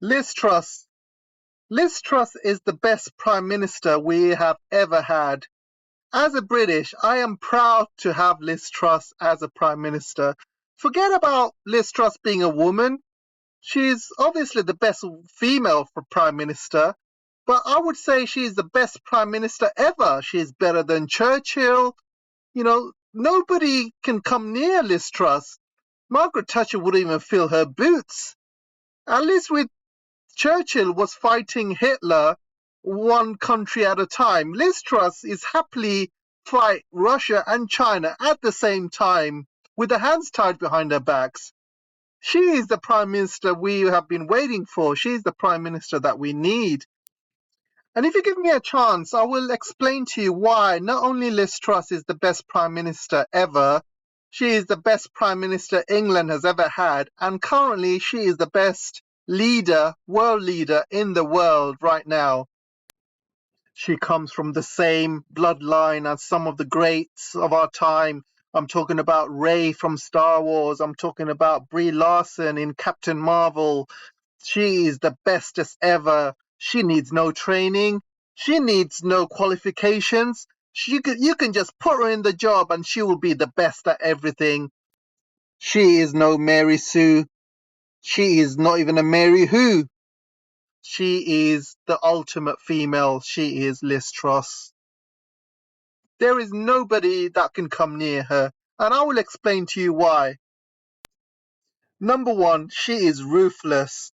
Liz Truss. Liz Truss is the best Prime Minister we have ever had. As a British, I am proud to have Liz Truss as a Prime Minister. Forget about Liz Truss being a woman. She's obviously the best female for Prime Minister, but I would say she's the best Prime Minister ever. She's better than Churchill. Nobody can come near Liz Truss. Margaret Thatcher wouldn't even fill her boots. At least with Churchill was fighting Hitler one country at a time. Liz Truss is happily fight Russia and China at the same time with their hands tied behind their backs. She is the Prime Minister we have been waiting for. She is the Prime Minister that we need. And if you give me a chance, I will explain to you why not only Liz Truss is the best Prime Minister ever, she is the best Prime Minister England has ever had, and currently she is the best world leader in the world right now. She comes from the same bloodline as some of the greats of our time. I'm talking about Rey from Star Wars. I'm talking about Brie Larson in Captain Marvel. She is the bestest ever. She needs no training. She needs no qualifications. You can just put her in the job and she will be the best at everything. She is no Mary Sue. She is not even a Mary Who. She is the ultimate female. She is Liz Truss. There is nobody that can come near her, and I will explain to you why. Number one, she is ruthless.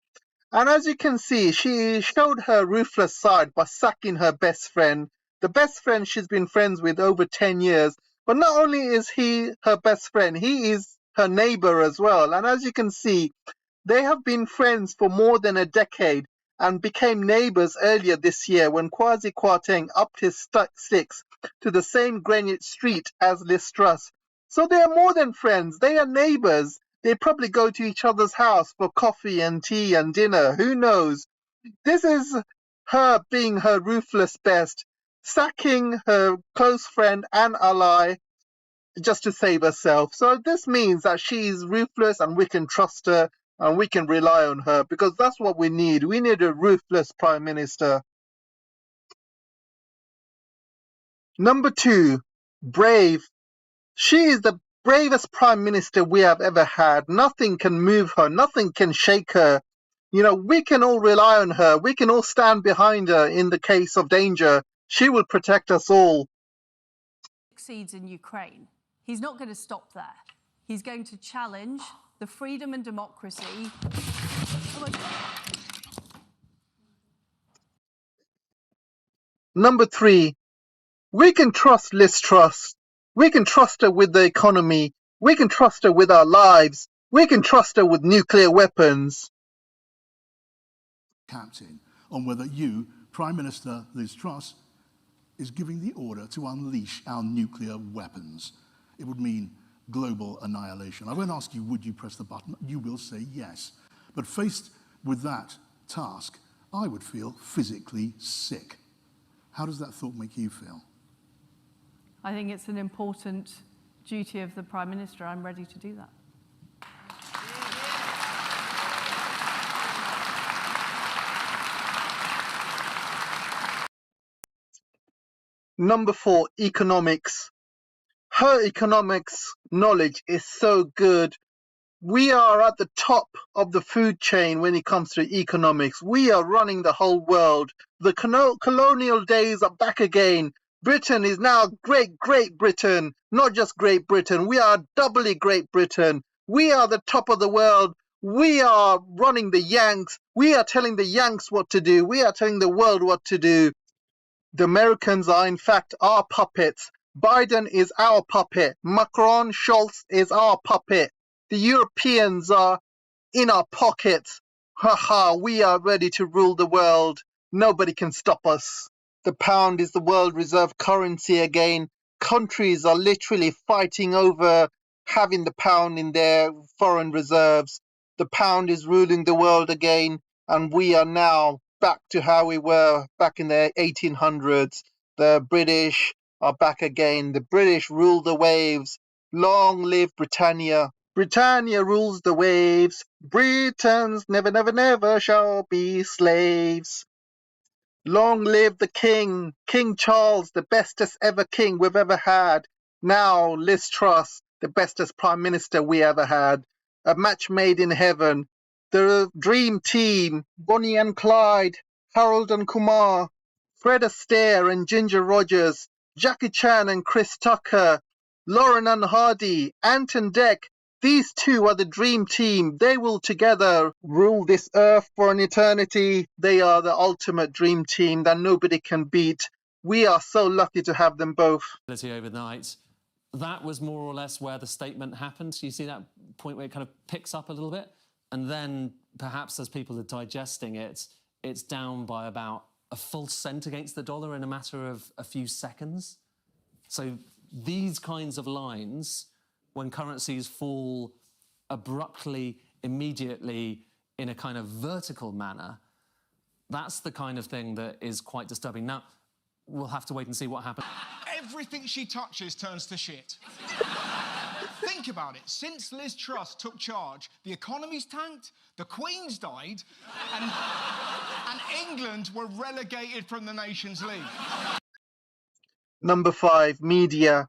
And as you can see, she showed her ruthless side by sacking her best friend, the best friend she's been friends with over 10 years. But not only is he her best friend, he is her neighbor as well. And as you can see, they have been friends for more than a decade and became neighbors earlier this year when Kwasi Kwarteng upped his sticks to the same Greenwich Street as Liz Truss. So they are more than friends, they are neighbors. They probably go to each other's house for coffee and tea and dinner. Who knows? This is her being her ruthless best, sacking her close friend and ally just to save herself. So this means that she's ruthless and we can trust her and we can rely on her because that's what we need. We need a ruthless Prime Minister. Number two, brave. She is the bravest Prime Minister we have ever had. Nothing can move her. Nothing can shake her. We can all rely on her. We can all stand behind her in the case of danger. She will protect us all. Succeeds in Ukraine. He's not going to stop there. He's going to challenge the freedom and democracy. Number three, we can trust Liz Truss. We can trust her with the economy. We can trust her with our lives. We can trust her with nuclear weapons. Captain, on whether you, Prime Minister Liz Truss, is giving the order to unleash our nuclear weapons. It would mean global annihilation. I won't ask you, would you press the button? You will say yes. But faced with that task, I would feel physically sick. How does that thought make you feel? I think it's an important duty of the Prime Minister. I'm ready to do that. Number four, economics. Her economics knowledge is so good. We are at the top of the food chain when it comes to economics. We are running the whole world. The colonial days are back again. Britain is now Great Britain, not just Great Britain. We are doubly Great Britain. We are the top of the world. We are running the Yanks. We are telling the Yanks what to do. We are telling the world what to do. The Americans are in fact our puppets. Biden is our puppet. Macron, Scholz is our puppet. The Europeans are in our pockets. Haha, we are ready to rule the world. Nobody can stop us. The pound is the world reserve currency again. Countries are literally fighting over having the pound in their foreign reserves. The pound is ruling the world again, and we are now back to how we were back in the 1800s. The British are back again. The British rule the waves. Long live Britannia. Britannia rules the waves. Britons never, never, never shall be slaves. Long live the king, King Charles, the bestest ever king we've ever had. Now, Liz Truss, the bestest prime minister we ever had. A match made in heaven. The dream team, Bonnie and Clyde, Harold and Kumar, Fred Astaire and Ginger Rogers, Jackie Chan and Chris Tucker, Lauren and Hardy, Ant and Dec. These two are the dream team. They will together rule this earth for an eternity. They are the ultimate dream team that nobody can beat. We are so lucky to have them both. Overnight. That was more or less where the statement happened. So you see that point where it kind of picks up a little bit? And then perhaps as people are digesting it, it's down by about a full cent against the dollar in a matter of a few seconds. So these kinds of lines, when currencies fall abruptly, immediately, in a kind of vertical manner, that's the kind of thing that is quite disturbing. Now, we'll have to wait and see what happens. Everything she touches turns to shit. Think about it. Since Liz Truss took charge, the economy's tanked, the Queen's died, and England were relegated from the Nations League. Number 5, media.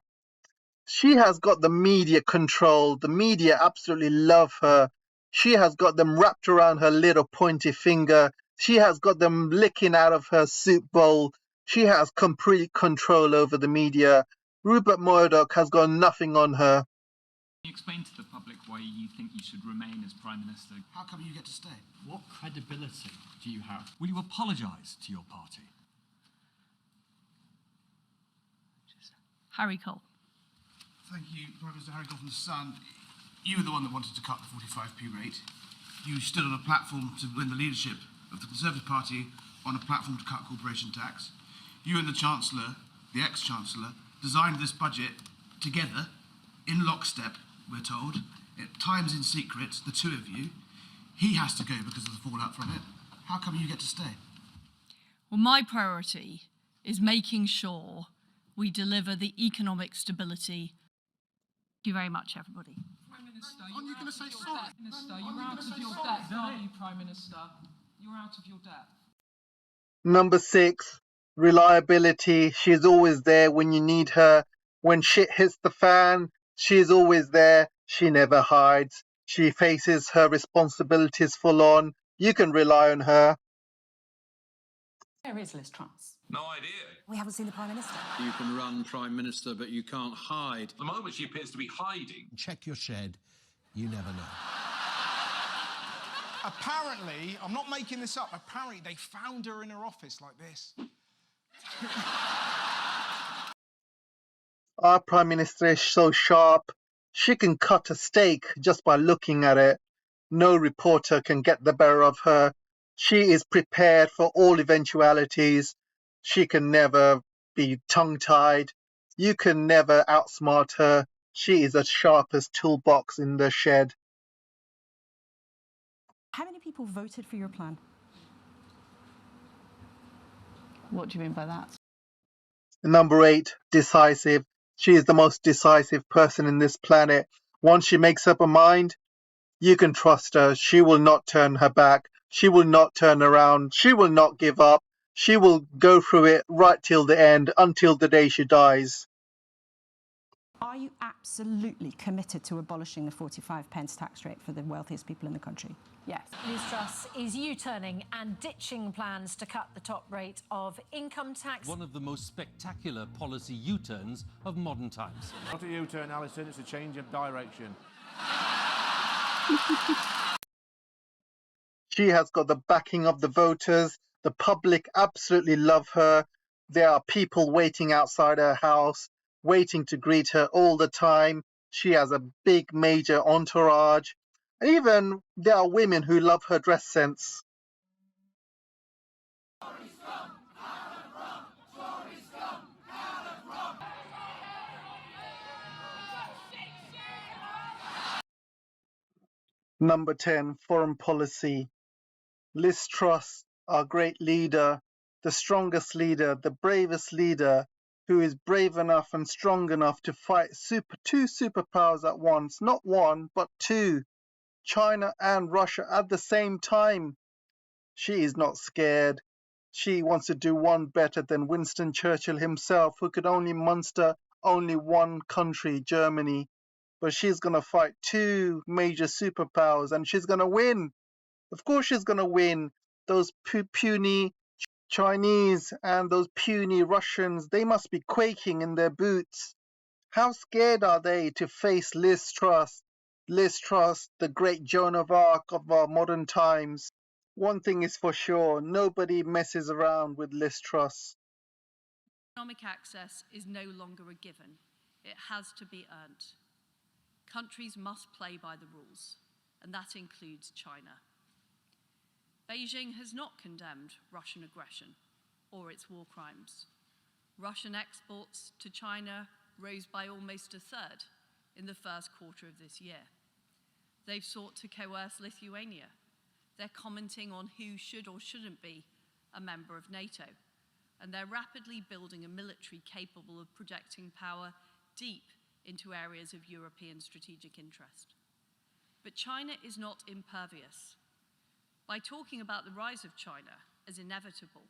She has got the media control. The media absolutely love her. She has got them wrapped around her little pointy finger. She has got them licking out of her soup bowl. She has complete control over the media. Rupert Murdoch has got nothing on her. Can you explain to the public why you think you should remain as Prime Minister? How come you get to stay? What credibility do you have? Will you apologise to your party? Harry Cole. Thank you, Prime Minister Harry Cole from The Sun. You were the one that wanted to cut the 45p rate. You stood on a platform to win the leadership of the Conservative Party on a platform to cut corporation tax. You and the Chancellor, the ex-Chancellor, designed this budget together, in lockstep, we're told, at times in secret, the two of you. He has to go because of the fallout from it. How come you get to stay? Well, my priority is making sure we deliver the economic stability. Thank you very much, everybody. Prime Minister, Aren't you going to say sorry? Minister, you're out of your debt, aren't you, Prime Minister? You're out of your debt. Number 6, reliability. She's always there when you need her. When shit hits the fan, she's always there. She never hides. She faces her responsibilities full on. You can rely on her. Where is Liz Truss? No idea. We haven't seen the Prime Minister. You can run Prime Minister, but you can't hide. At the moment, she appears to be hiding. Check your shed. You never know. Apparently, I'm not making this up, apparently they found her in her office like this. Our Prime Minister is so sharp. She can cut a steak just by looking at it. No reporter can get the better of her. She is prepared for all eventualities. She can never be tongue-tied. You can never outsmart her. She is as sharp as toolbox in the shed. How many people voted for your plan? What do you mean by that? Number 8, decisive. She is the most decisive person in this planet. Once she makes up her mind, you can trust her. She will not turn her back. She will not turn around. She will not give up. She will go through it right till the end, until the day she dies. Are you absolutely committed to abolishing the 45 pence tax rate for the wealthiest people in the country? Yes. Liz Truss is U-turning and ditching plans to cut the top rate of income tax. One of the most spectacular policy U-turns of modern times. Not a U-turn, Alison, it's a change of direction. She has got the backing of the voters. The public absolutely love her. There are people waiting outside her house, waiting to greet her all the time. She has a big, major entourage. Even there are women who love her dress sense. Number 10, foreign policy. Liz Truss, our great leader, the strongest leader, the bravest leader, who is brave enough and strong enough to fight two superpowers at once, not one, but two, China and Russia at the same time. She is not scared. She wants to do one better than Winston Churchill himself, who could only muster only one country, Germany. But she's going to fight two major superpowers and she's going to win. Of course she's going to win. Those puny Chinese and those puny Russians, they must be quaking in their boots. How scared are they to face Liz Truss? Liz Truss, the great Joan of Arc of our modern times. One thing is for sure, nobody messes around with Liz Truss. Economic access is no longer a given. It has to be earned. Countries must play by the rules, and that includes China. Beijing has not condemned Russian aggression or its war crimes. Russian exports to China rose by almost a third in the first quarter of this year. They've sought to coerce Lithuania. They're commenting on who should or shouldn't be a member of NATO. And they're rapidly building a military capable of projecting power deep into areas of European strategic interest. But China is not impervious. By talking about the rise of China as inevitable,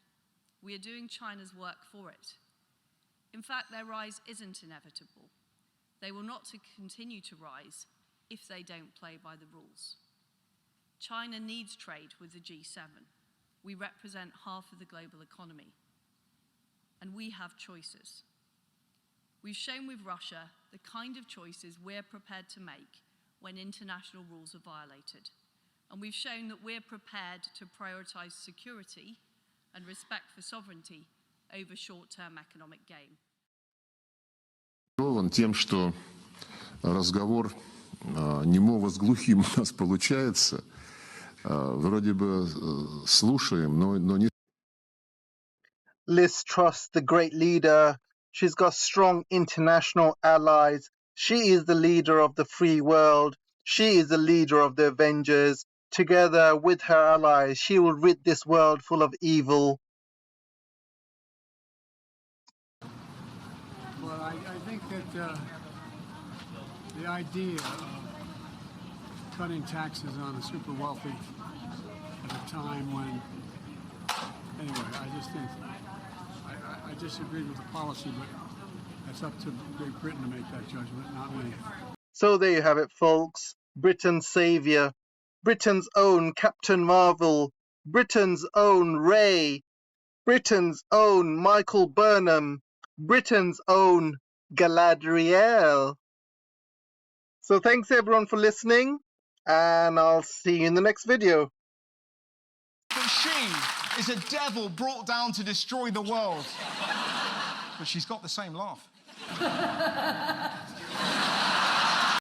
we are doing China's work for it. In fact, their rise isn't inevitable. They will not continue to rise if they don't play by the rules. China needs trade with the G7. We represent half of the global economy. And we have choices. We've shown with Russia the kind of choices we're prepared to make when international rules are violated. And we've shown that we're prepared to prioritize security and respect for sovereignty over short-term economic gain. Тем, что разговор немого с глухим у нас получается, вроде бы слушаем, но не... Liz Truss, the great leader, she's got strong international allies. She is the leader of the free world. She is the leader of the Avengers. Together with her allies, she will rid this world full of evil. Well, I think that the idea of cutting taxes on the super wealthy at a time when, anyway, I just think, I disagree with the policy, but it's up to Great Britain to make that judgment, not me. So there you have it, folks. Britain's savior, Britain's own Captain Marvel, Britain's own Ray, Britain's own Michael Burnham, Britain's own Galadriel. So thanks everyone for listening, and I'll see you in the next video. But she is a devil brought down to destroy the world. But she's got the same laugh.